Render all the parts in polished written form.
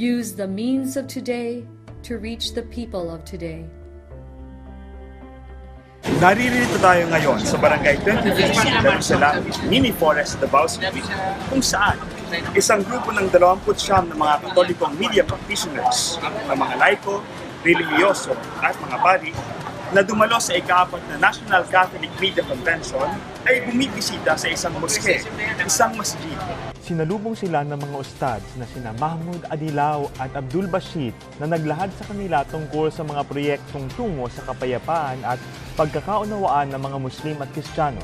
Use the means of today to reach the people of today. Naririto tayo ngayon sa Barangay 2015 Bidlisiw, Mini Forest, Davao City, kung saan isang grupo ng 29 na mga Katolikong media practitioners, ng mga laiko, relihiyoso at mga pari na dumalo sa ika-4 na National Catholic Media Convention ay bumibisita sa isang moske, isang masjid. Sinalubong sila ng mga ustads na sina Mahmoud Adilaw at Abdul Bashid na naglahad sa kanila tungkol sa mga proyektong tungo sa kapayapaan at pagkakaunawaan ng mga Muslim at Kristiyano,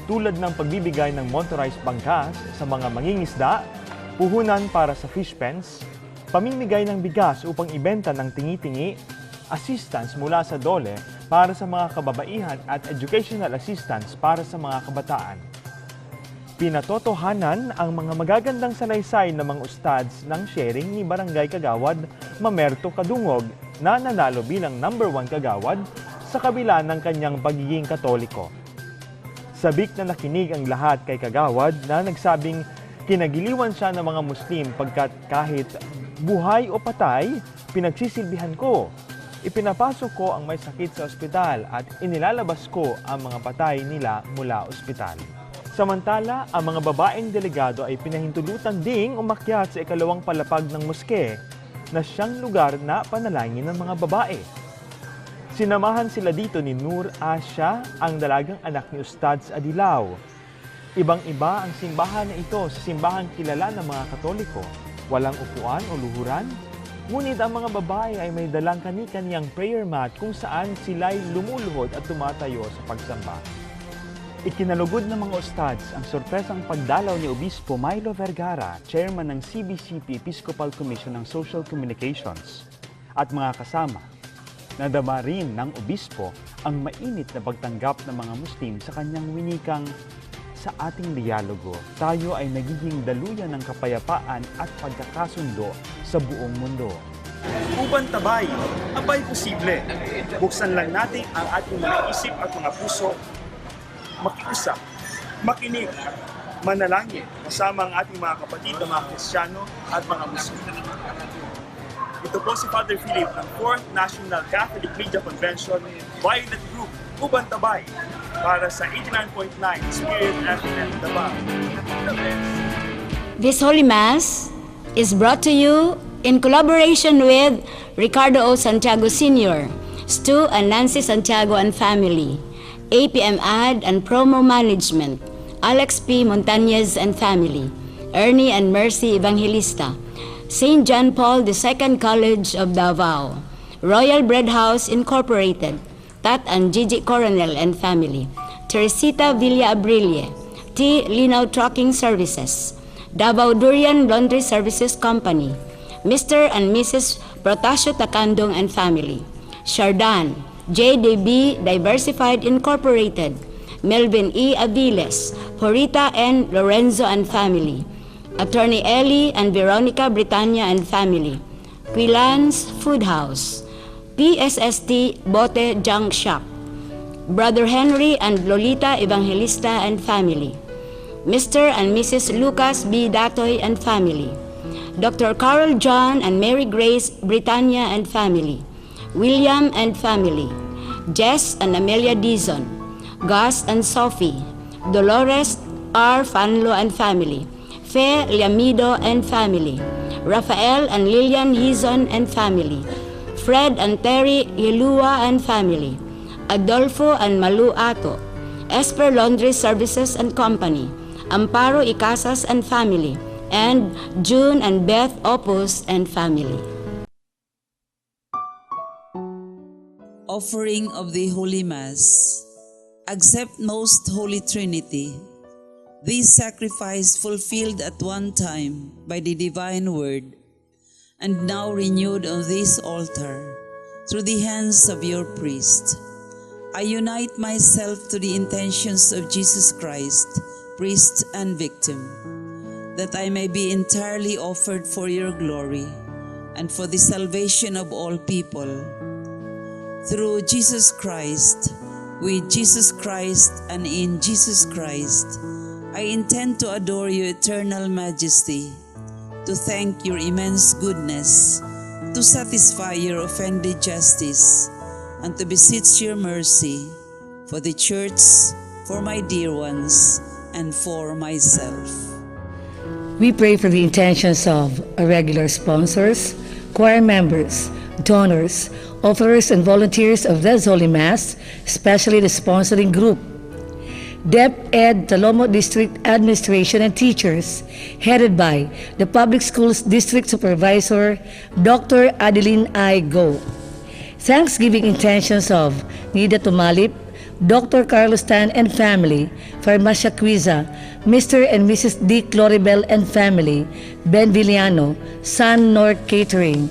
tulad ng pagbibigay ng motorized bangkas sa mga mangingisda, puhunan para sa fish pens, pamimigay ng bigas upang ibenta ng tingi-tingi, assistance mula sa DOLE para sa mga kababaihan at educational assistance para sa mga kabataan. Pinatotohanan ang mga magagandang salaysay ng mga ustads ng sharing ni Barangay Kagawad Mamerto Kadungog na nanalo bilang #1 kagawad sa kabila ng kanyang pagiging Katoliko. Sabik na nakinig ang lahat kay Kagawad na nagsabing kinagiliwan siya ng mga Muslim pagkat kahit buhay o patay, pinagsisilbihan ko. Ipinapasok ko ang may sakit sa ospital at inilalabas ko ang mga patay nila mula ospital. Samantala, ang mga babaeng delegado ay pinahintulutan ding umakyat sa ikalawang palapag ng moske na siyang lugar na panalangin ng mga babae. Sinamahan sila dito ni Nur Asya, ang dalagang anak ni Ustads Adilaw. Ibang-iba ang simbahan na ito sa simbahang kilala ng mga Katoliko. Walang upuan o luhuran. Ngunit ang mga babae ay may dalang kani-kaniyang prayer mat kung saan sila'y lumuluhod at tumatayo sa pagsamba. Ikinalugod ng mga ustads ang sorpresang pagdalaw ni Obispo Milo Vergara, chairman ng CBCP Episcopal Commission ng Social Communications, at mga kasama. Nadama rin ng obispo ang mainit na pagtanggap ng mga Muslim sa kanyang winikang, sa ating dialogo, tayo ay nagiging daluyan ng kapayapaan at pagkakasundo sa buong mundo. Uban tabay, abay posible. Buksan lang natin ang ating mga isip at mga puso, makiusap, makinig, manalangin kasama ang ating mga kapatid na mga Kristiyano at mga Muslim. Ito po si Father Philip ng 4th National Catholic Media Convention, Violet Group, Uban Tabay, para sa 89.9 Spirit FM Davao. This Holy Mass is brought to you in collaboration with Ricardo O. Santiago Sr., Stu and Nancy Santiago and family, APM Ad and Promo Management, Alex P. Montañez and family, Ernie and Mercy Evangelista, St. John Paul II College of Davao, Royal Bread House Incorporated, Tat and Gigi Coronel and family, Teresita Villa Abrilie, T. Linaw Trucking Services, Davao Durian Laundry Services Company, Mr. and Mrs. Protasio Takandong and family, Shardan, JDB Diversified Incorporated, Melvin E. Aviles, Horita N. Lorenzo and family, Attorney Ellie and Veronica Britannia and family, Quilans Food House, PSST Bote Junk Shop, Brother Henry and Lolita Evangelista and family, Mr. and Mrs. Lucas B. Datoy and family, Dr. Carol John and Mary Grace Britannia and family, William and family, Jess and Amelia Dizon, Gus and Sophie, Dolores R. Fanlo and family, Fe Liamido and family, Rafael and Lilian Hizon and family, Fred and Terry Hilua and family, Adolfo and Malu Ato, Esper Laundry Services and Company, Amparo Icasas and family, and June and Beth Opus and family. Offering of the Holy Mass. Accept Most Holy Trinity. This sacrifice fulfilled at one time by the divine word, and now renewed on this altar through the hands of your priest. I unite myself to the intentions of Jesus Christ, priest and victim, that I may be entirely offered for your glory and for the salvation of all people. Through Jesus Christ, with Jesus Christ, and in Jesus Christ, I intend to adore your eternal majesty, to thank your immense goodness, to satisfy your offended justice, and to beseech your mercy for the church, for my dear ones, and for myself. We pray for the intentions of our regular sponsors, choir members, donors, offerers, and volunteers of this Holy Mass, especially the sponsoring group, DepEd Talomo District Administration and teachers, headed by the Public Schools District Supervisor, Dr. Adeline I. Go. Thanksgiving intentions of Nida Tumalip, Dr. Carlos Tan and family, Farmacia Quiza, Mr. and Mrs. D. Cloribel and family, Ben Villano, Sun North Catering,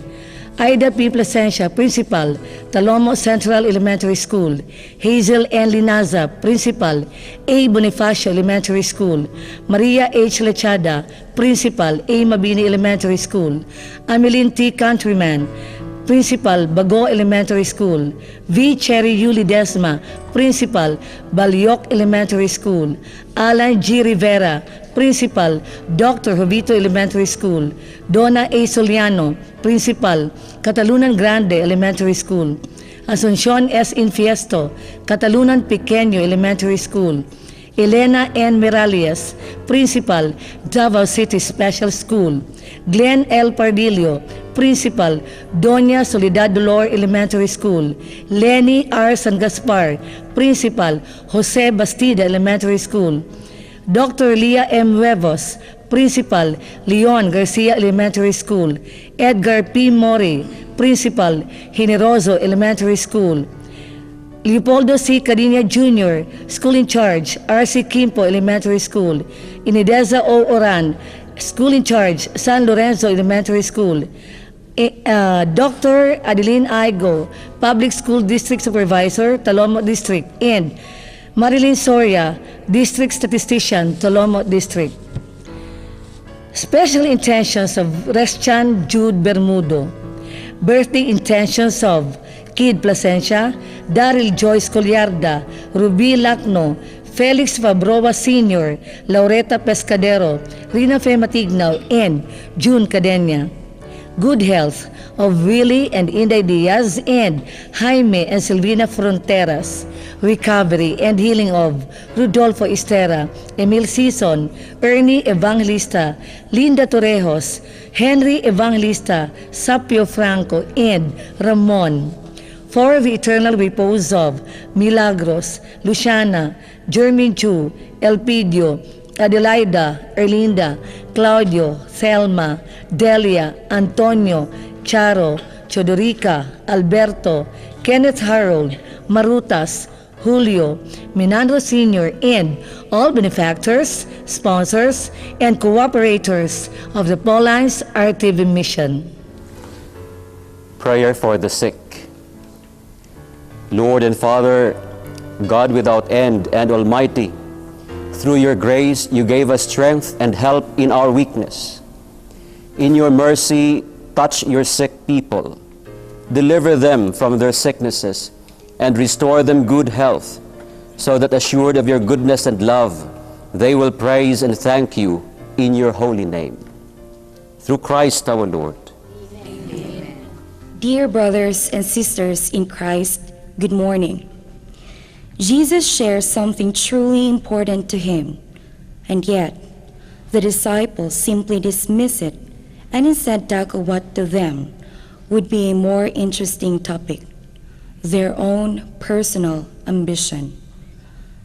Ida P. Plasencia, Principal, Talomo Central Elementary School, Hazel N. Linaza, Principal, A. Bonifacio Elementary School, Maria H. Lechada, Principal, A. Mabini Elementary School, Ameline T. Countryman, Principal, Bago Elementary School, V. Cherry Yuli Desma, Principal, Balyok Elementary School, Alan G. Rivera, Principal, Dr. Jovito Elementary School, Donna A. Soliano, Principal, Catalunan Grande Elementary School, Asuncion S. Infiesto, Catalunan Pequeño Elementary School, Elena N. Miralles, Principal, Davao City Special School, Glenn L. Pardillo, Principal, Doña Soledad Dolor Elementary School, Lenny R. San Gaspar, Principal, Jose Bastida Elementary School, Dr. Leah M. Huevos, Principal, Leon Garcia Elementary School, Edgar P. Mori, Principal, Generoso Elementary School, Leopoldo C. Cadena Jr., School in Charge, R.C. Quimpo Elementary School, Inideza O. Oran, School in Charge, San Lorenzo Elementary School, Dr. Adeline Aigo, Public School District Supervisor, Talomo District, and Marilyn Soria, District Statistician, Talomo District. Special intentions of Reschan Jude Bermudo. Birthday intentions of Kid Plasencia, Daryl Joyce Colliarda, Ruby Lacno, Felix Fabroa Sr., Laureta Pescadero, Rina Fe Matignaw, and June Cadena. Good health of Willie and Inday Diaz and Jaime and Silvina Fronteras. Recovery and healing of Rodolfo Estera, Emil Sison, Ernie Evangelista, Linda Torrejos, Henry Evangelista, Sapio Franco, and Ramon. For the eternal repose of Milagros, Luciana, Jermin Chu, Elpidio, Adelaida, Erlinda, Claudio, Thelma, Delia, Antonio, Charo, Chodorica, Alberto, Kenneth Harold, Marutas, Julio, Minando Sr., and all benefactors, sponsors, and cooperators of the Paulines RTV mission. Prayer for the sick. Lord and Father, God without end and Almighty, through your grace you gave us strength and help in our weakness. In your mercy, touch your sick people. Deliver them from their sicknesses and restore them good health, so that assured of your goodness and love, they will praise and thank you in your holy name. Through Christ our Lord. Amen. Dear brothers and sisters in Christ, good morning. Jesus shares something truly important to him, and yet the disciples simply dismiss it and instead tackle what to them would be a more interesting topic: their own personal ambition.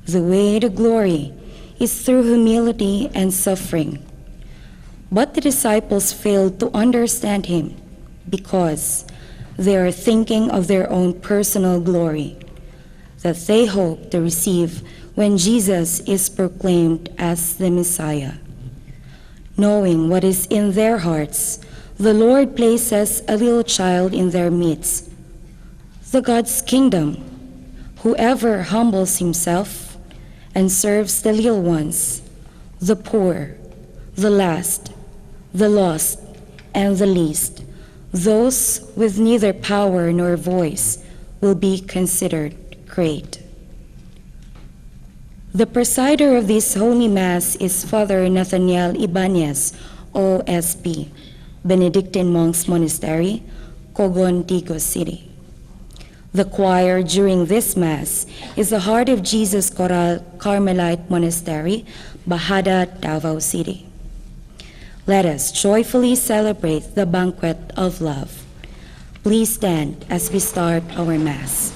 The way to glory is through humility and suffering. But the disciples failed to understand him because they are thinking of their own personal glory that they hope to receive when Jesus is proclaimed as the Messiah. Knowing what is in their hearts, the Lord places a little child in their midst, the God's kingdom. Whoever humbles himself and serves the little ones, the poor, the last, the lost, and the least, those with neither power nor voice will be considered great. The presider of this Holy Mass is Father Nathaniel Ibanez OSP, Benedictine Monks Monastery, Cogon, Digos City. The choir during this Mass is the Heart of Jesus Coral Carmelite Monastery, Bahada, Davao City. Let us joyfully celebrate the banquet of love. Please stand as we start our Mass.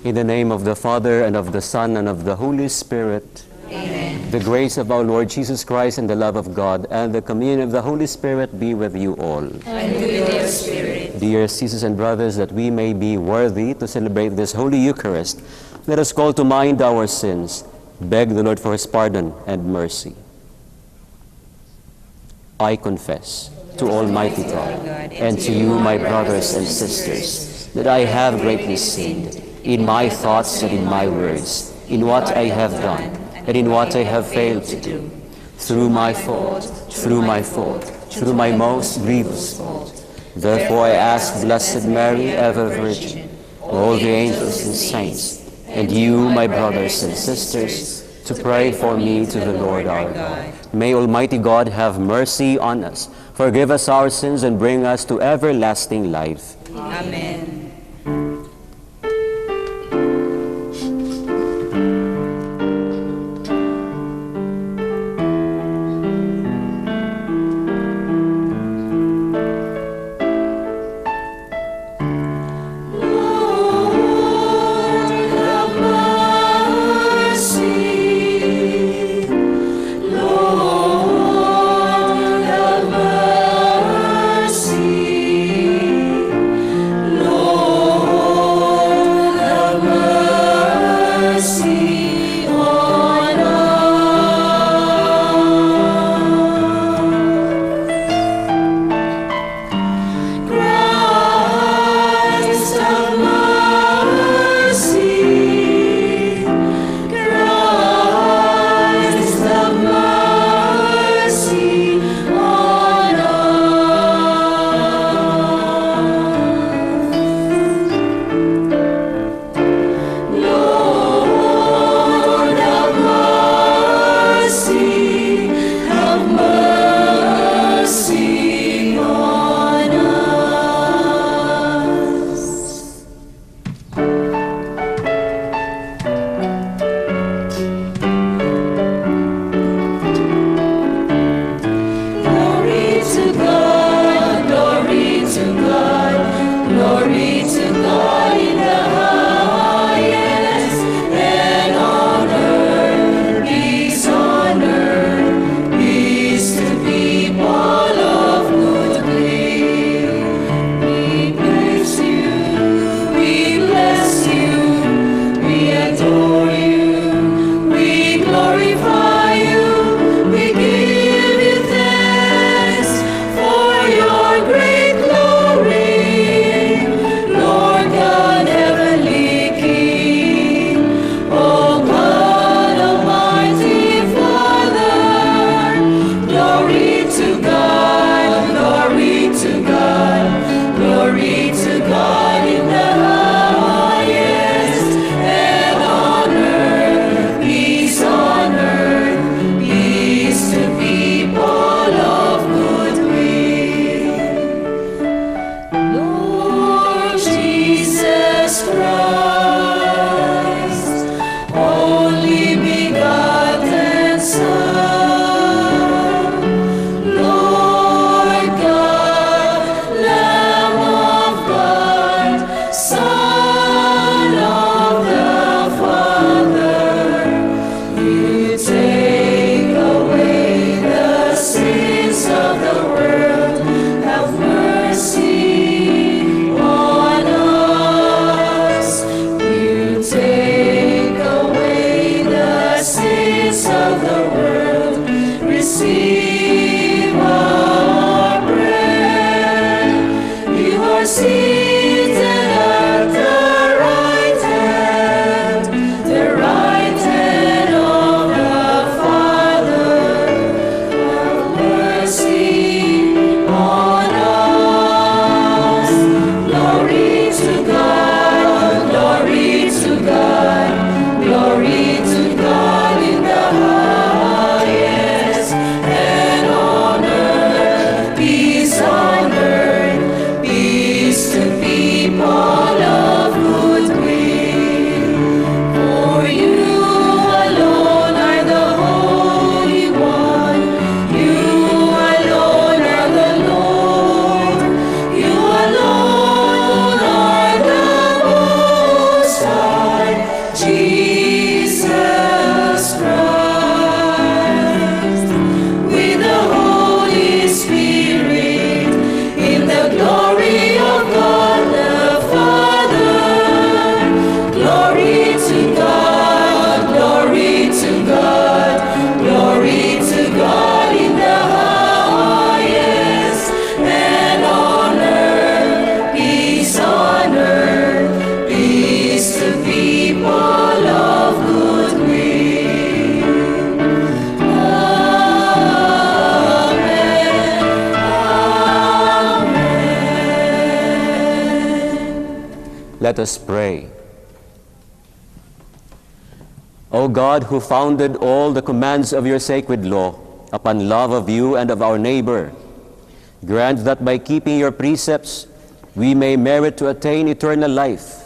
In the name of the Father, and of the Son, and of the Holy Spirit. Amen. The grace of our Lord Jesus Christ, and the love of God, and the communion of the Holy Spirit be with you all. And with your spirit. Dear sisters and brothers, that we may be worthy to celebrate this Holy Eucharist, let us call to mind our sins, beg the Lord for His pardon and mercy. I confess to Almighty God, and to you, my brothers and sisters, that I have greatly sinned in my thoughts and in my words, in what I have done, and in what I have failed to do, through my fault, through my most grievous fault. Therefore I ask Blessed Mary, ever Virgin, all the angels and saints, and you, my brothers and sisters, to pray for me to the Lord our God. May Almighty God have mercy on us, forgive us our sins, and bring us to everlasting life. Amen. Lord, Let us pray. O God, who founded all the commands of your sacred law upon love of you and of our neighbor, grant that by keeping your precepts we may merit to attain eternal life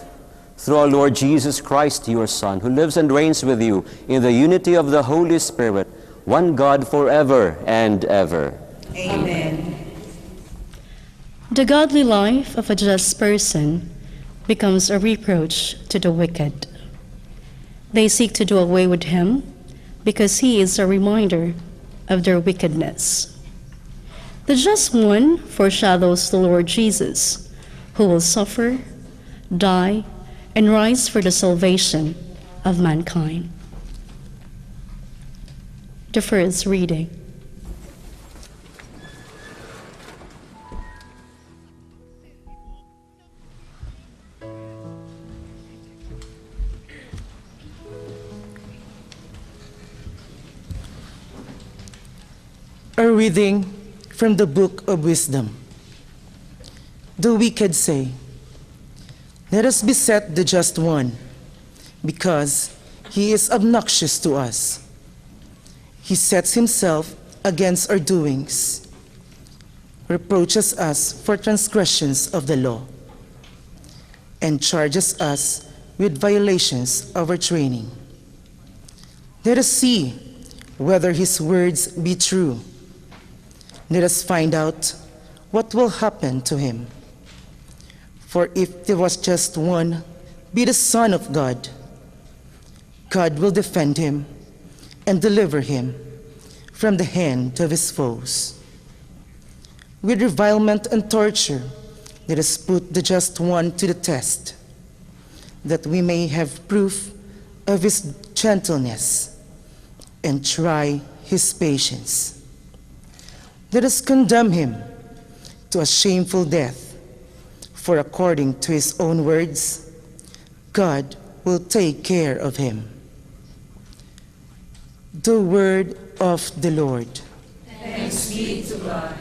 through our Lord Jesus Christ, your Son, who lives and reigns with you in the unity of the Holy Spirit, one God forever and ever. Amen. The godly life of a just person becomes a reproach to the wicked. They seek to do away with him because he is a reminder of their wickedness. The just one foreshadows the Lord Jesus, who will suffer, die, and rise for the salvation of mankind. The first reading. A reading from the Book of Wisdom. The wicked say, "Let us beset the just one, because he is obnoxious to us. He sets himself against our doings, reproaches us for transgressions of the law, and charges us with violations of our training. Let us see whether his words be true. Let us find out what will happen to him. For if there was just one, be the Son of God, God will defend him and deliver him from the hand of his foes. With revilement and torture, let us put the just one to the test, that we may have proof of his gentleness and try his patience. Let us condemn him to a shameful death, for according to his own words, God will take care of him." The word of the Lord. Thanks be to God.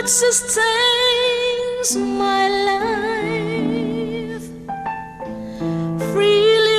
Sustains my life. Freely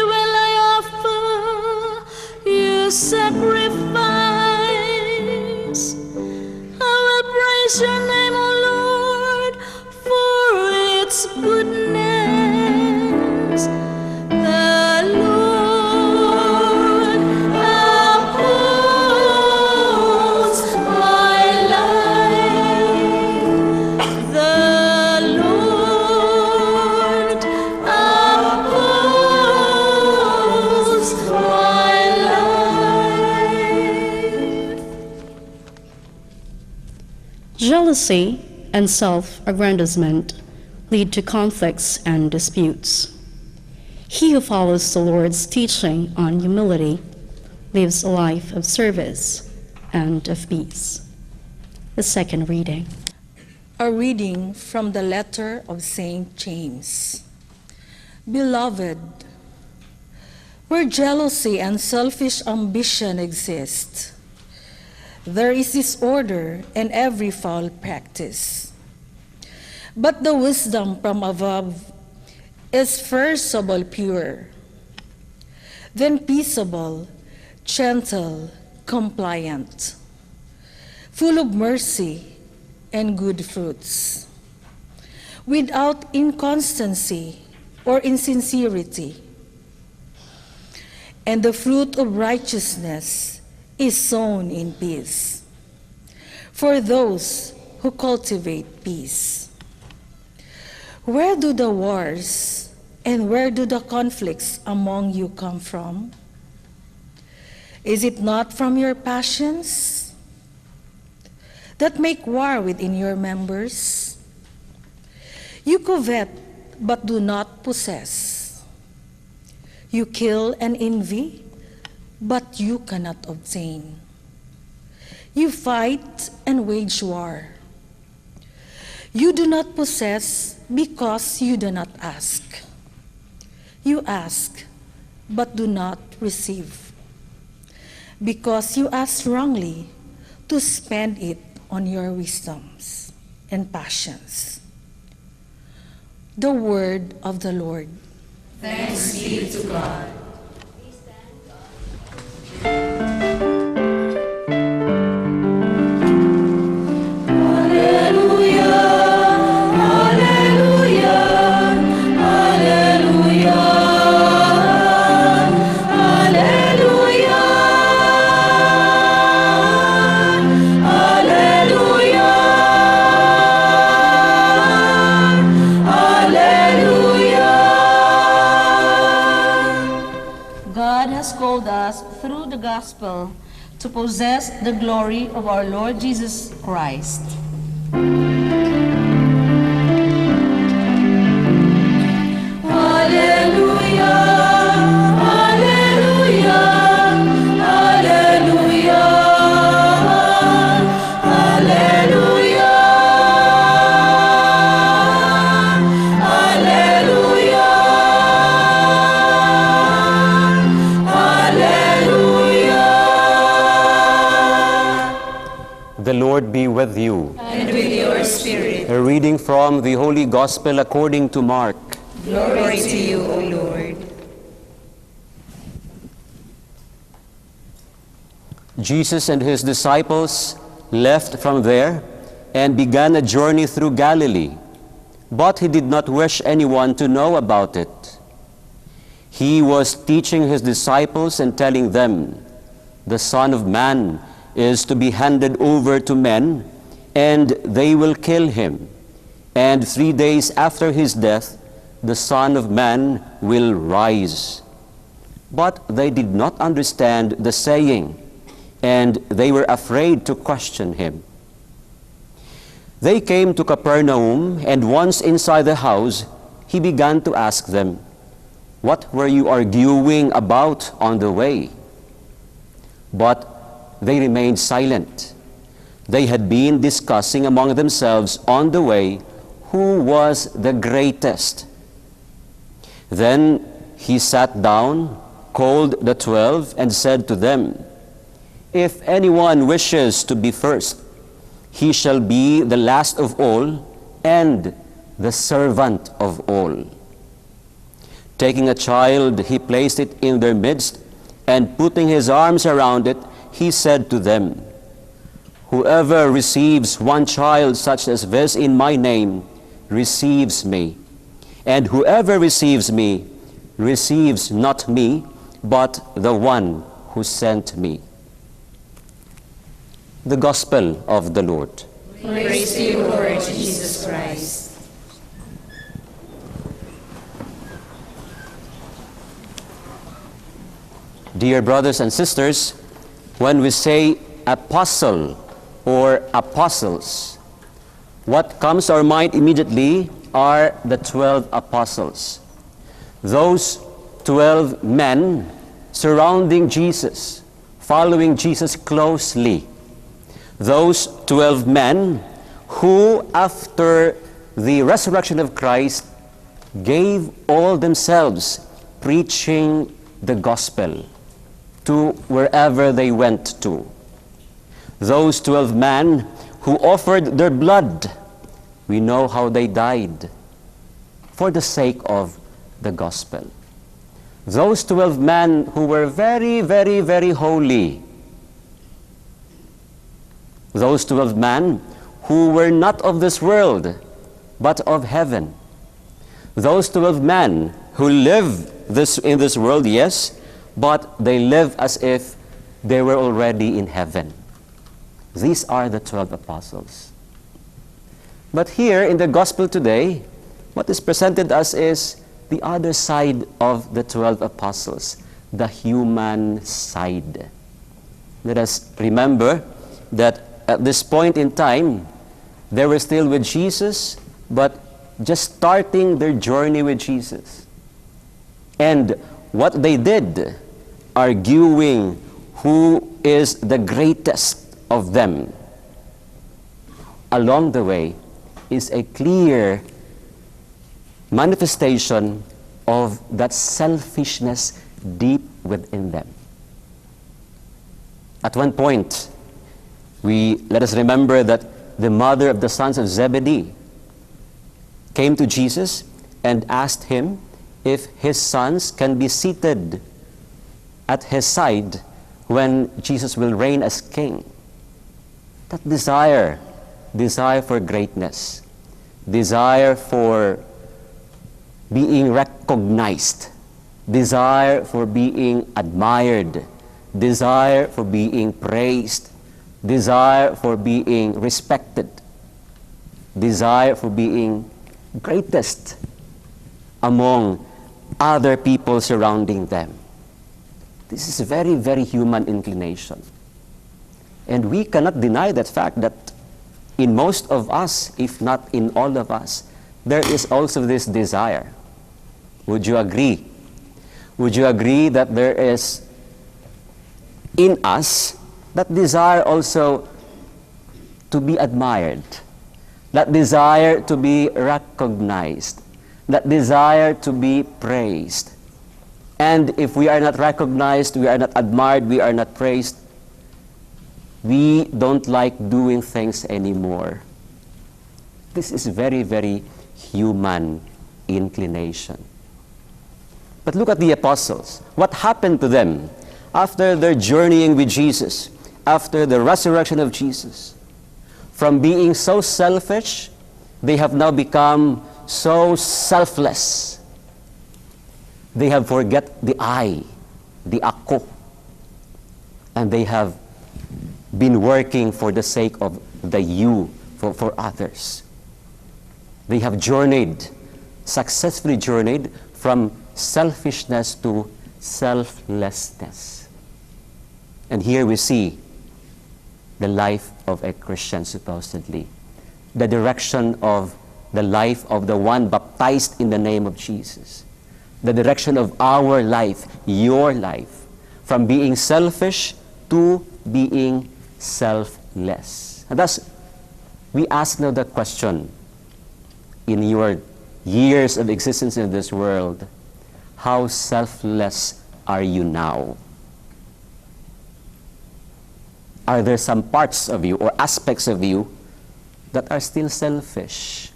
Jealousy and self-aggrandizement lead to conflicts and disputes. He who follows the Lord's teaching on humility lives a life of service and of peace. The second reading. A reading from the letter of St. James. Beloved, where jealousy and selfish ambition exist, there is disorder and every foul practice. But the wisdom from above is first of all pure, then peaceable, gentle, compliant, full of mercy and good fruits, without inconstancy or insincerity. And the fruit of righteousness is sown in peace for those who cultivate peace. Where do the wars and where do the conflicts among you come from? Is it not from your passions that make war within your members? You covet but do not possess. You kill and envy, but you cannot obtain. You fight and wage war. You do not possess because you do not ask. You ask, but do not receive, because you ask wrongly to spend it on your wisdoms and passions. The word of the Lord. Thanks be to God. Through the gospel to possess the glory of our Lord Jesus Christ. The Lord be with you. And with your spirit. A reading from the Holy Gospel according to Mark. Glory to you, O Lord. Jesus and his disciples left from there and began a journey through Galilee, but he did not wish anyone to know about it. He was teaching his disciples and telling them, "The Son of Man is to be handed over to men, and they will kill him. And 3 days after his death, the Son of Man will rise." But they did not understand the saying, and they were afraid to question him. They came to Capernaum, and once inside the house, he began to ask them, "What were you arguing about on the way?" But they remained silent. They had been discussing among themselves on the way who was the greatest. Then he sat down, called the 12, and said to them, "If anyone wishes to be first, he shall be the last of all and the servant of all." Taking a child, he placed it in their midst, and putting his arms around it, he said to them, "Whoever receives one child such as this in my name receives me, and whoever receives me receives not me, but the one who sent me." The Gospel of the Lord. Praise to you, Lord Jesus Christ. Dear brothers and sisters, when we say apostle or apostles, what comes to our mind immediately are the 12 apostles. Those 12 men surrounding Jesus, following Jesus closely. Those 12 men who, after the resurrection of Christ, gave all themselves preaching the gospel to wherever they went to. Those 12 men who offered their blood, we know how they died, for the sake of the gospel. Those 12 men who were very, very, very holy. Those 12 men who were not of this world, but of heaven. Those 12 men who live in this world, yes, but they live as if they were already in heaven. These are the 12 apostles. But here in the gospel today, what is presented us is the other side of the 12 apostles, the human side. Let us remember that at this point in time, they were still with Jesus, but just starting their journey with Jesus. And what they did, arguing who is the greatest of them, along the way is a clear manifestation of that selfishness deep within them. At one point, let us remember that the mother of the sons of Zebedee came to Jesus and asked him if his sons can be seated at his side when Jesus will reign as king. That desire for greatness, desire for being recognized, desire for being admired, desire for being praised, desire for being respected, desire for being greatest among other people surrounding them. This is a very, very human inclination. And we cannot deny that fact that in most of us, if not in all of us, there is also this desire. Would you agree? Would you agree that there is in us that desire also to be admired, that desire to be recognized, that desire to be praised? And if we are not recognized, we are not admired, we are not praised, we don't like doing things anymore. This is very, very human inclination. But look at the apostles. What happened to them after their journeying with Jesus, after the resurrection of Jesus? From being so selfish, they have now become so selfless. They have forget the I, the ako, and they have been working for the sake of the you, for others. They have successfully journeyed from selfishness to selflessness. And here we see the life of a Christian, supposedly. The direction of the life of the one baptized in the name of Jesus. The direction of our life, your life, from being selfish to being selfless. And thus, we ask now the question, in your years of existence in this world, how selfless are you now? Are there some parts of you or aspects of you that are still selfish?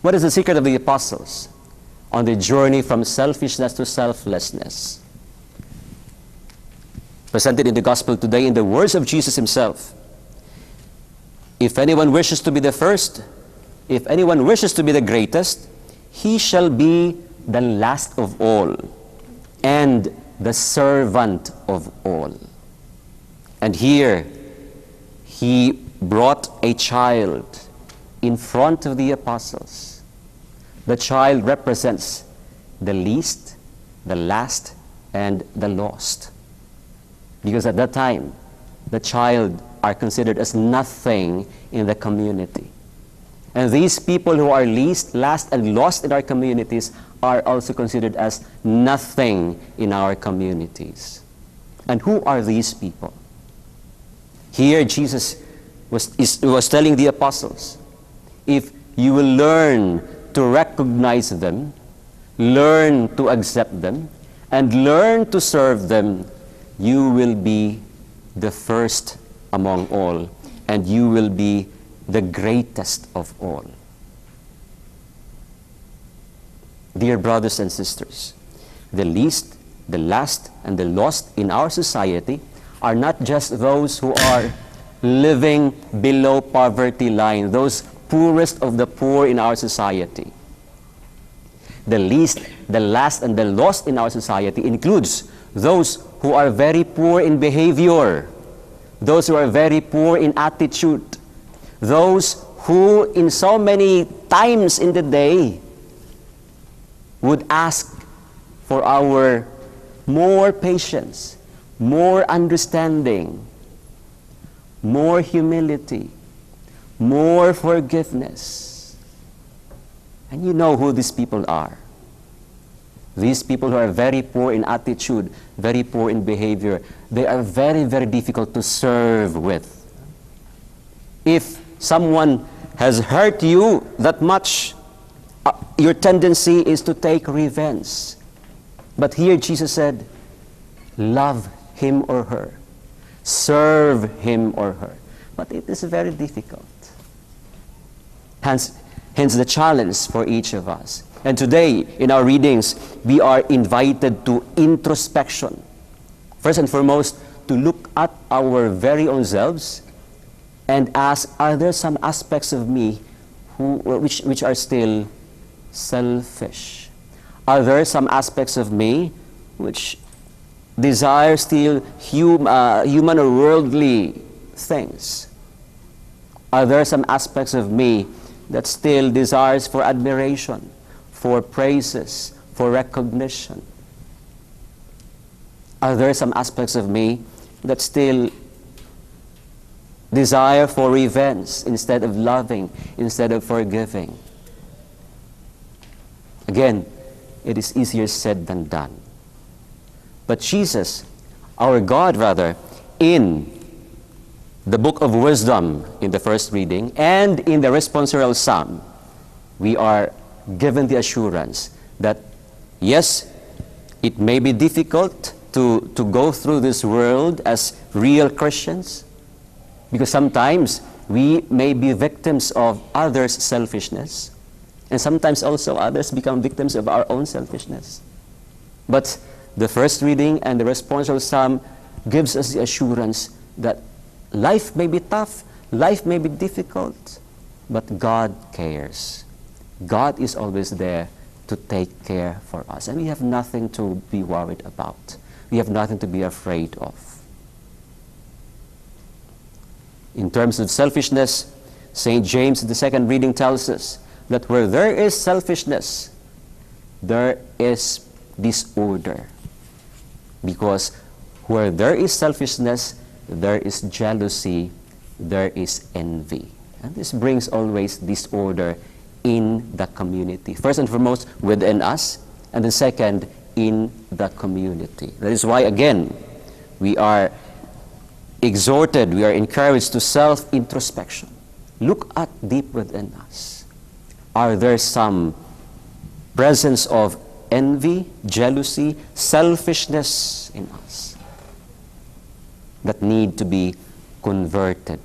What is the secret of the apostles on the journey from selfishness to selflessness? Presented in the gospel today in the words of Jesus himself. If anyone wishes to be the first, if anyone wishes to be the greatest, he shall be the last of all and the servant of all. And here, he brought a child in front of the apostles. The child represents the least, the last, and the lost. Because at that time, the child are considered as nothing in the community. And these people who are least, last, and lost in our communities are also considered as nothing in our communities. And who are these people? Here Jesus was telling the apostles, if you will learn to recognize them, learn to accept them, and learn to serve them, you will be the first among all, and you will be the greatest of all. Dear brothers and sisters, the least, the last, and the lost in our society are not just those who are living below poverty line, those poorest of the poor in our society. The least, the last, and the lost in our society includes those who are very poor in behavior, those who are very poor in attitude, those who in so many times in the day would ask for our more patience, more understanding, more humility, more forgiveness. And you know who these people are. These people who are very poor in attitude, very poor in behavior, they are very, very difficult to serve with. If someone has hurt you that much, your tendency is to take revenge. But here Jesus said, love him or her, serve him or her. But it is very difficult. Hence the challenge for each of us. And today, in our readings, we are invited to introspection. First and foremost, to look at our very own selves and ask, are there some aspects of me which are still selfish? Are there some aspects of me which desire still human or worldly things? Are there some aspects of me that still desires for admiration, for praises, for recognition? Are there some aspects of me that still desire for revenge instead of loving, instead of forgiving? Again, it is easier said than done. But Jesus, our God rather, in the book of wisdom in the first reading and in the responsorial psalm, we are given the assurance that yes, it may be difficult to go through this world as real Christians, because sometimes we may be victims of others' selfishness, and sometimes also others become victims of our own selfishness. But the first reading and the responsorial psalm gives us the assurance that life may be tough, life may be difficult, but God cares. God is always there to take care for us, and we have nothing to be worried about. We have nothing to be afraid of. In terms of selfishness, St. James in the second reading tells us that where there is selfishness, there is disorder. Because where there is selfishness, there is jealousy, there is envy. And this brings always disorder in the community. First and foremost, within us, and then second, in the community. That is why, again, we are exhorted, we are encouraged to self-introspection. Look at deep within us. Are there some presence of envy, jealousy, selfishness in us that need to be converted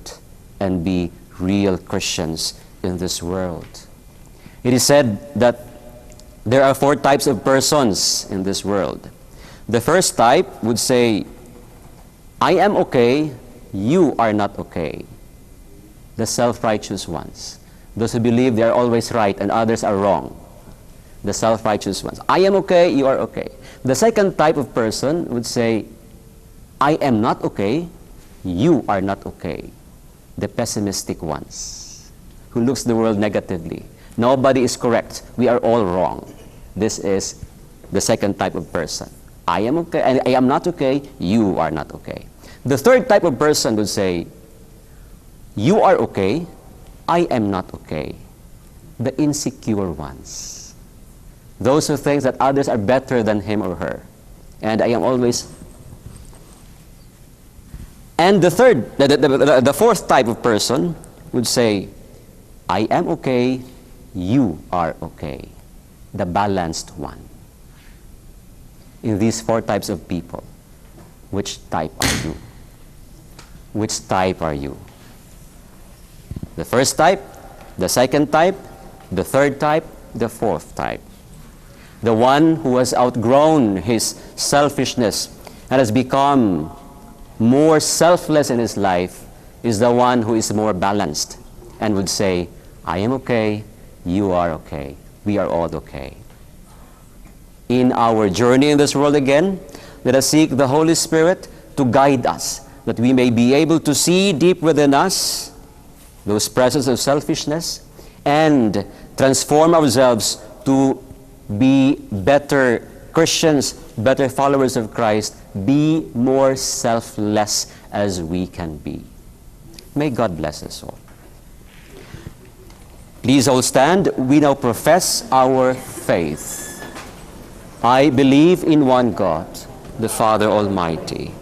and be real Christians in this world? It is said that there are 4 types of persons in this world. The first type would say, I am okay, you are not okay. The self-righteous ones. Those who believe they are always right and others are wrong. The self-righteous ones. I am okay, you are okay. The second type of person would say, I am not okay, you are not okay. The pessimistic ones, who looks the world negatively. Nobody is correct, we are all wrong. This is the second type of person. I am okay, and I am not okay, you are not okay. The third type of person would say, You are okay, I am not okay. The insecure ones. Those who think that others are better than him or her. And I am always... And the fourth type of person would say, I am okay, you are okay. The balanced one. In these four types of people, which type are you? Which type are you? The first type, the second type, the third type, the fourth type. The one who has outgrown his selfishness and has become more selfless in his life is the one who is more balanced and would say, I am okay, you are okay, we are all okay. In our journey in this world again, let us seek the Holy Spirit to guide us, that we may be able to see deep within us those presence of selfishness and transform ourselves to be better Christians, better followers of Christ, be more selfless as we can be. May God bless us all. Please all stand. We now profess our faith. I believe in one God, the Father Almighty,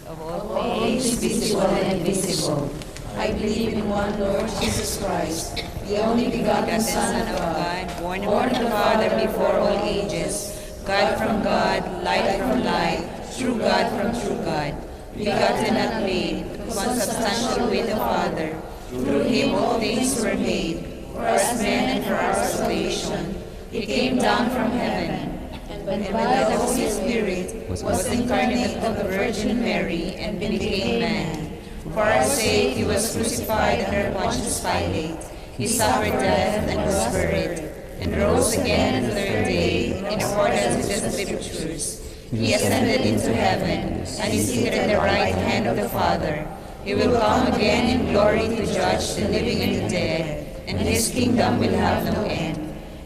Of all things visible and invisible. I believe in one Lord Jesus Christ, the only begotten Son of God, born of the Father before all ages, God from God, light from light, true God from true God, begotten not made, consubstantial with the Father. Through him all things were made, for us men and for our salvation. He came down from heaven, and by the Holy Spirit was incarnate of the Virgin Mary and became man. For our sake he was crucified under Pontius Pilate. He suffered death and was buried, and rose again on the third day in accordance with the Scriptures. He ascended into heaven, and is seated at the right hand of the Father. He will come again in glory to judge the living and the dead, and his kingdom will have no end.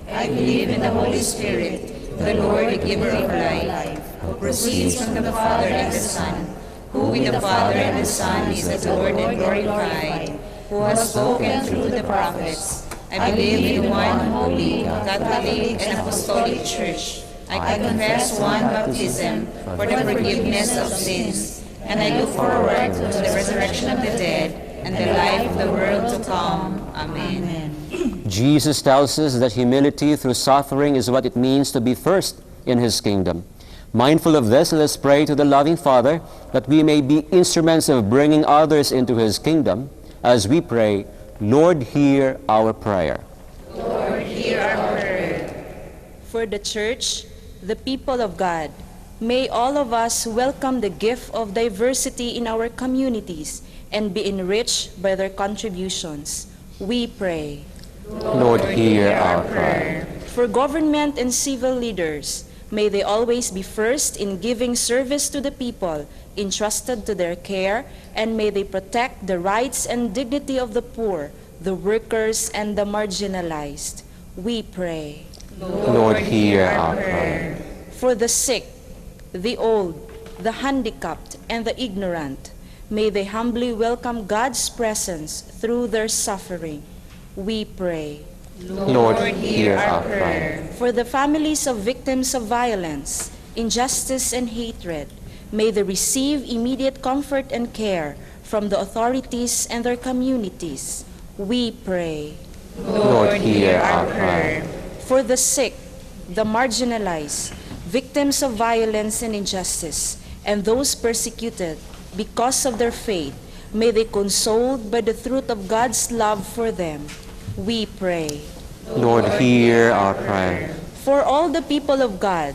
I believe in the Holy Spirit, the Lord, the giver of life, who proceeds from the Father and the Son, who with the Father and the Son is adored and glorified, who has spoken through the prophets. I believe in one holy, Catholic, and Apostolic Church. I confess one baptism for the forgiveness of sins, and I look forward to the resurrection of the dead and the life of the world to come. Amen. Jesus tells us that humility through suffering is what it means to be first in his kingdom. Mindful of this, let us pray to the loving Father that we may be instruments of bringing others into his kingdom. As we pray, Lord, hear our prayer. Lord, hear our prayer. For the Church, the people of God, may all of us welcome the gift of diversity in our communities and be enriched by their contributions. We pray. Lord, hear our prayer. For government and civil leaders, may they always be first in giving service to the people entrusted to their care, and may they protect the rights and dignity of the poor, the workers, and the marginalized. We pray. Lord, hear our prayer. For the sick, the old, the handicapped, and the ignorant, may they humbly welcome God's presence through their suffering. We pray. Lord, hear our prayer. For the families of victims of violence, injustice, and hatred, may they receive immediate comfort and care from the authorities and their communities. We pray. Lord, hear our prayer. For the sick, the marginalized, victims of violence and injustice, and those persecuted because of their faith, may they consoled by the truth of God's love for them. We pray. Lord, hear our prayer. For all the people of God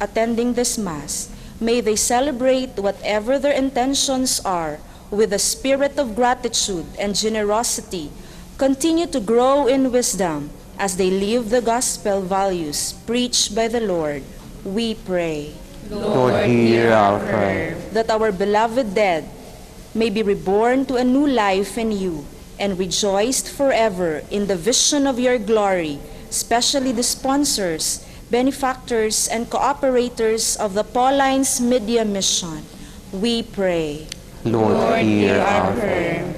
attending this Mass, may they celebrate whatever their intentions are with a spirit of gratitude and generosity, continue to grow in wisdom as they live the gospel values preached by the Lord. We pray. Lord, hear our prayer. That our beloved dead may be reborn to a new life in you and rejoiced forever in the vision of your glory, especially the sponsors, benefactors, and cooperators of the Pauline's Media Mission. We pray. Lord, hear our prayer.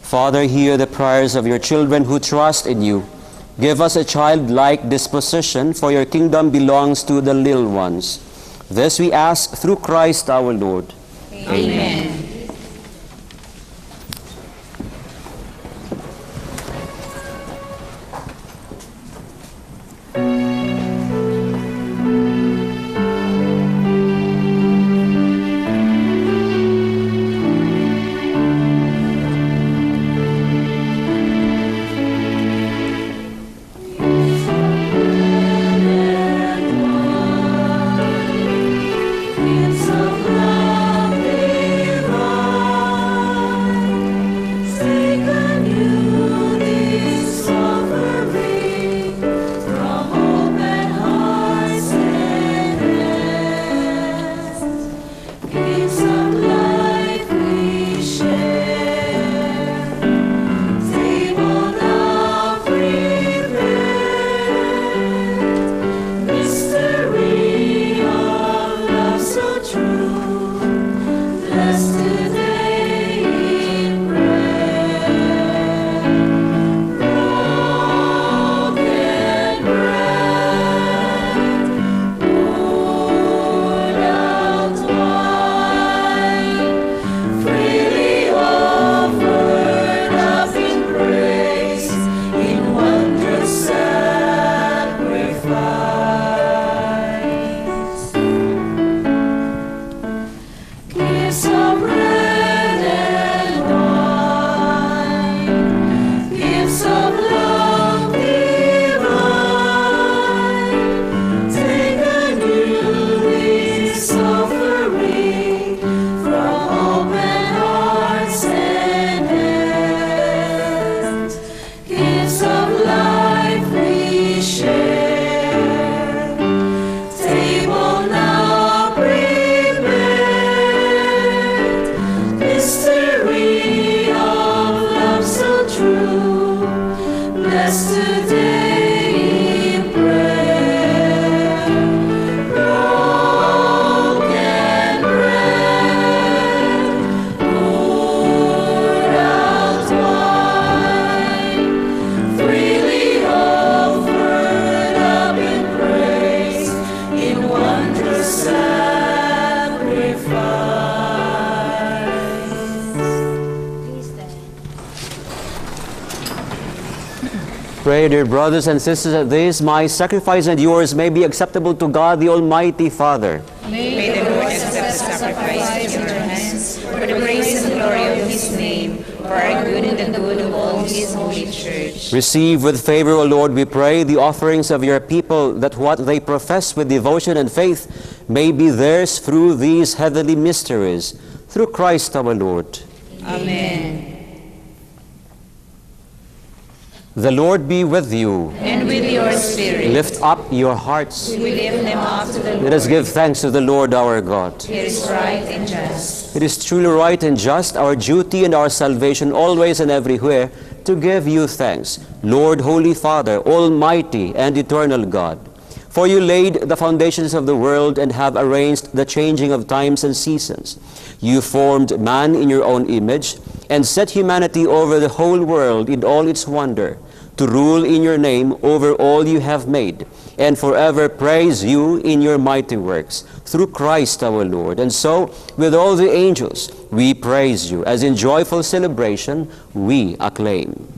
Father, hear the prayers of your children who trust in you. Give us a childlike disposition, for your kingdom belongs to the little ones. This we ask through Christ our Lord. Amen. Pray, dear brothers and sisters, that this, my sacrifice and yours, may be acceptable to God, the Almighty Father. May the Lord accept the sacrifice in your hands for the praise and glory of his name, for our good and the good of all his holy church. Receive with favor, O Lord, we pray, the offerings of your people, that what they profess with devotion and faith may be theirs through these heavenly mysteries. Through Christ our Lord. Amen. The Lord be with you. And with your spirit. Lift up your hearts. We lift them up to the Lord. Let us give thanks to the Lord our God. It is right and just. It is truly right and just, our duty and our salvation, always and everywhere, to give you thanks, Lord, Holy Father, Almighty and eternal God. For you laid the foundations of the world and have arranged the changing of times and seasons. You formed man in your own image and set humanity over the whole world in all its wonder, to rule in your name over all you have made, and forever praise you in your mighty works, through Christ our Lord. And so, with all the angels, we praise you, as in joyful celebration we acclaim.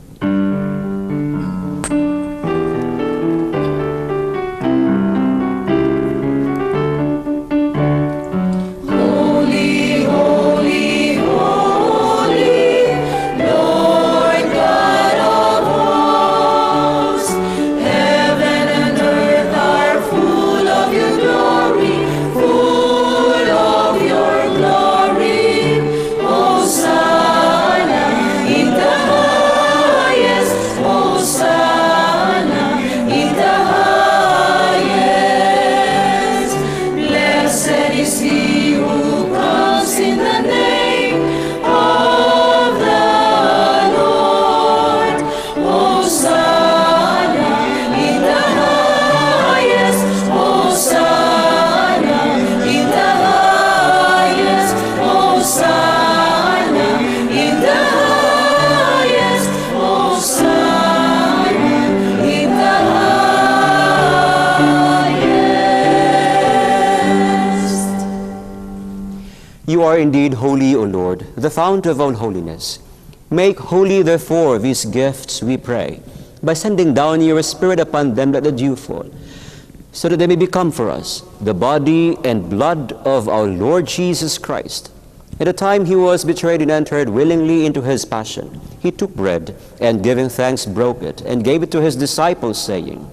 You are indeed holy, O Lord, the fount of all holiness. Make holy, therefore, these gifts, we pray, by sending down your Spirit upon them like the dewfall, so that they may become for us the body and blood of our Lord Jesus Christ. At the time he was betrayed and entered willingly into his passion, he took bread, and giving thanks broke it, and gave it to his disciples, saying,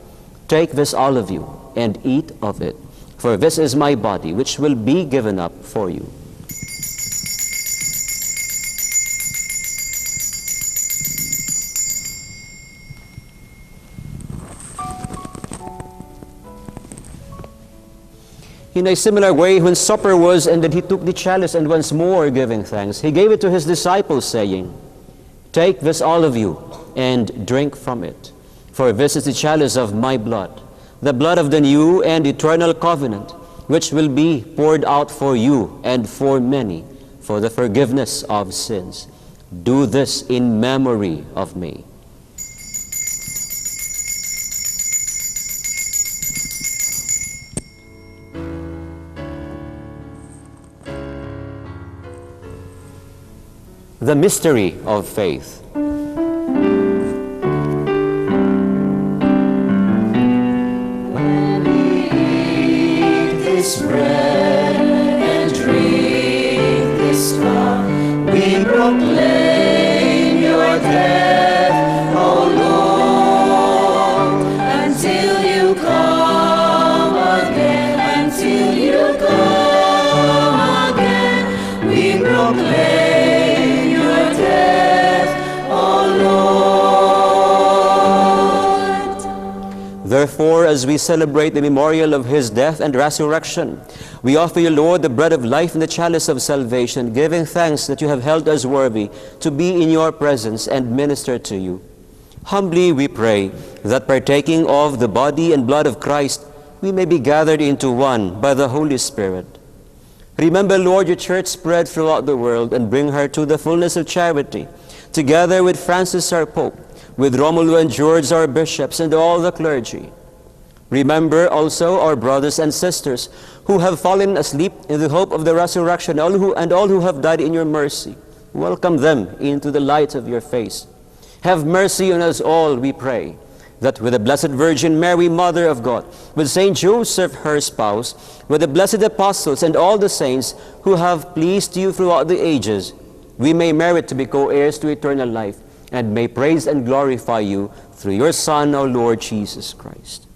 Take this, all of you, and eat of it, for this is my body, which will be given up for you. In a similar way, when supper was ended, he took the chalice, and once more giving thanks, he gave it to his disciples, saying, Take this, all of you, and drink from it, for this is the chalice of my blood, the blood of the new and eternal covenant, which will be poured out for you and for many for the forgiveness of sins. Do this in memory of me. The mystery of faith. When we eat this bread and drink this cup, we proclaim your death, O Lord, until you come again, until you come again, we proclaim. Therefore, as we celebrate the memorial of his death and resurrection, we offer you, Lord, the bread of life and the chalice of salvation, giving thanks that you have held us worthy to be in your presence and minister to you. Humbly we pray that partaking of the body and blood of Christ, we may be gathered into one by the Holy Spirit. Remember, Lord, your church spread throughout the world, and bring her to the fullness of charity, together with Francis our Pope, with Romulo and George our bishops, and all the clergy. Remember also our brothers and sisters who have fallen asleep in the hope of the resurrection, and all who have died in your mercy. Welcome them into the light of your face. Have mercy on us all, we pray, that with the Blessed Virgin Mary, Mother of God, with Saint Joseph, her spouse, with the blessed apostles and all the saints who have pleased you throughout the ages, we may merit to be co-heirs to eternal life, and may praise and glorify you through your Son, our Lord Jesus Christ.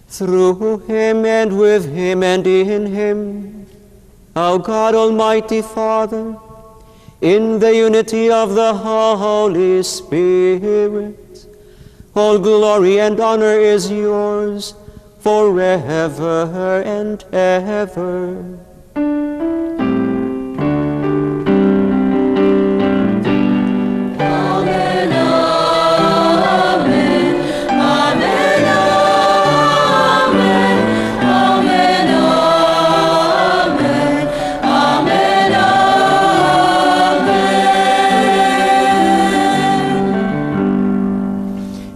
Through him, and with him, and in him, our God Almighty Father, in the unity of the Holy Spirit, all glory and honor is yours forever and ever.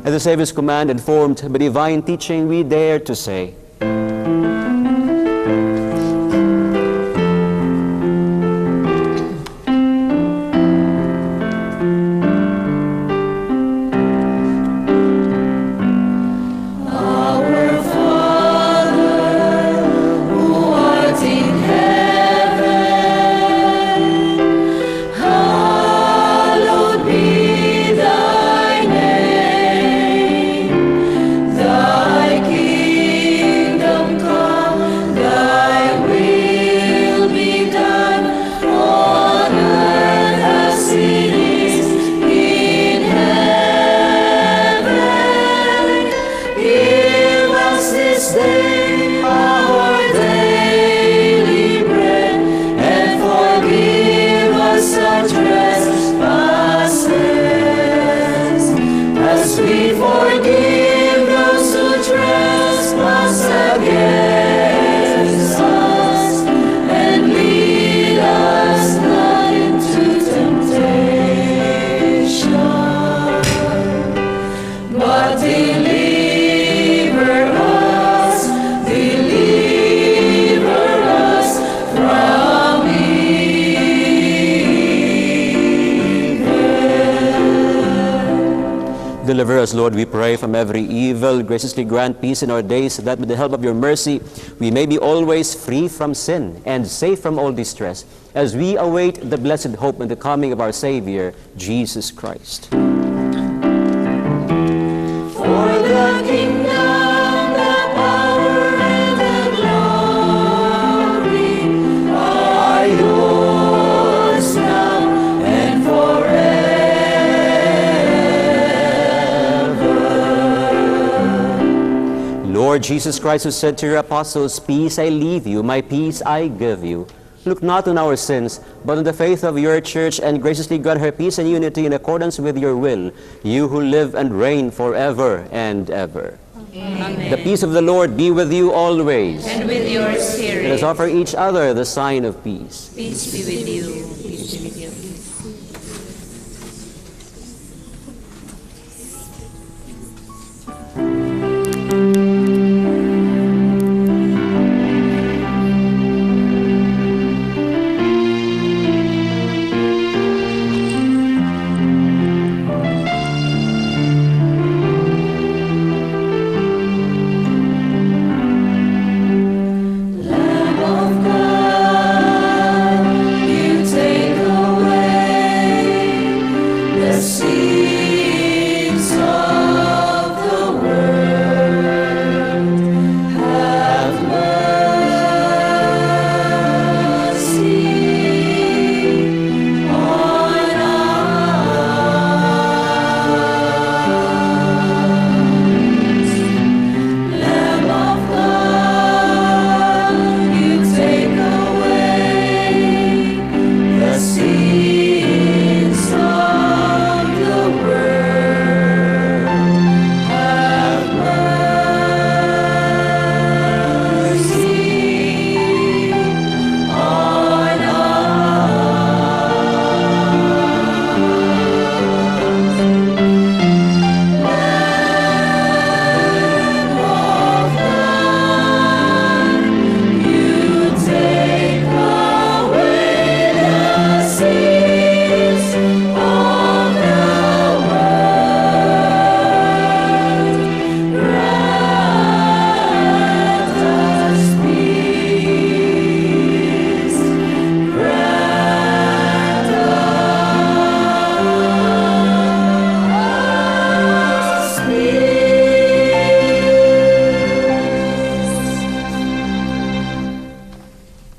At the Savior's command, informed by divine teaching, we dare to say, Deliver us, deliver Deliver us, Lord, we pray, from every evil. Graciously grant peace in our days, so that with the help of your mercy, we may be always free from sin and safe from all distress, as we await the blessed hope and the coming of our Savior, Jesus Christ. For the kingdom, the power, and the glory are yours now and forever. Lord Jesus Christ, who said to your apostles, "Peace I leave you, my peace I give you," look not on our sins, but on the faith of your church, and graciously grant her peace and unity in accordance with your will, you who live and reign forever and ever. Amen. The peace of the Lord be with you always. And with your spirit. Let us offer each other the sign of peace. Peace be with you. Peace be with you.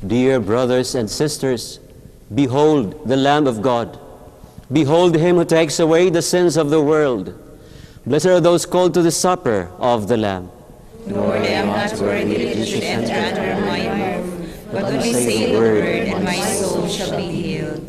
Dear brothers and sisters, behold the Lamb of God. Behold him who takes away the sins of the world. Blessed are those called to the supper of the Lamb. Lord, I am not worthy that you should enter under my roof, but only say the word, and my soul shall be healed.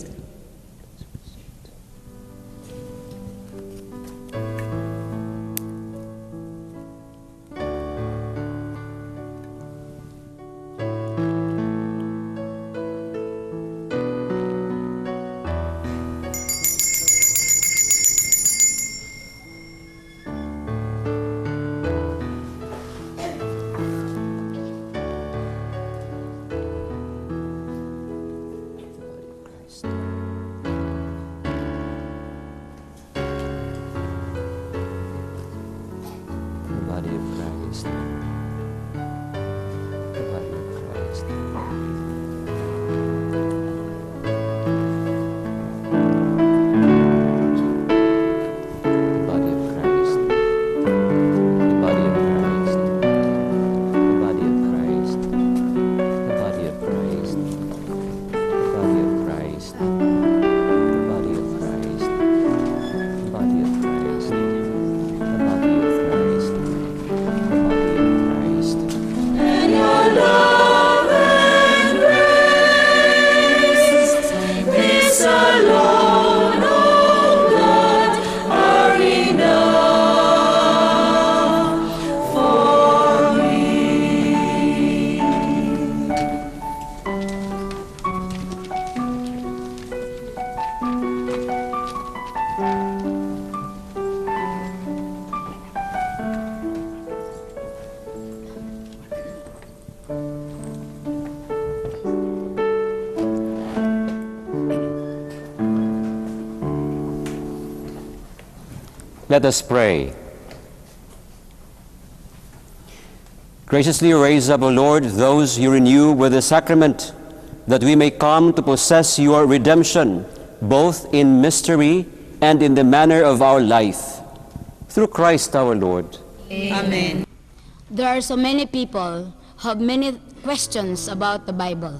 Let us pray. Graciously raise up, O Lord, those you renew with the sacrament, that we may come to possess your redemption, both in mystery and in the manner of our life. Through Christ our Lord. Amen. There are so many people who have many questions about the Bible.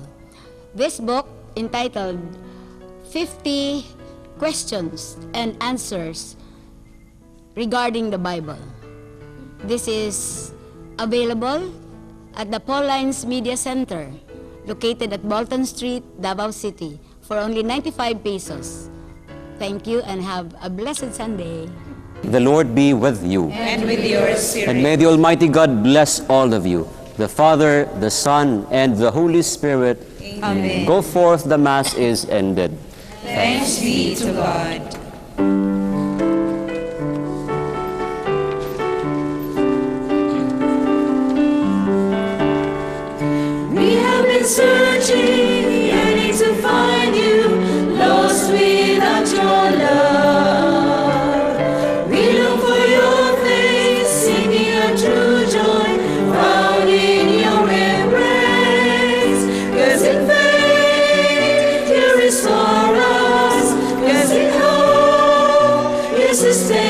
This book, entitled 50 Questions and Answers Regarding the Bible. This is available at the Paulines Media Center, located at Bolton Street, Davao City, for only 95 pesos. Thank you and have a blessed Sunday. The Lord be with you. And with your spirit. And may the Almighty God bless all of you, the Father, the Son, and the Holy Spirit. Amen. Go forth, the Mass is ended. Thanks be to God. We have been searching, yearning to find you, lost without your love. We look for your face, seeking a true joy, found in your embrace. 'Cause in faith you restore us, 'cause in hope you sustain.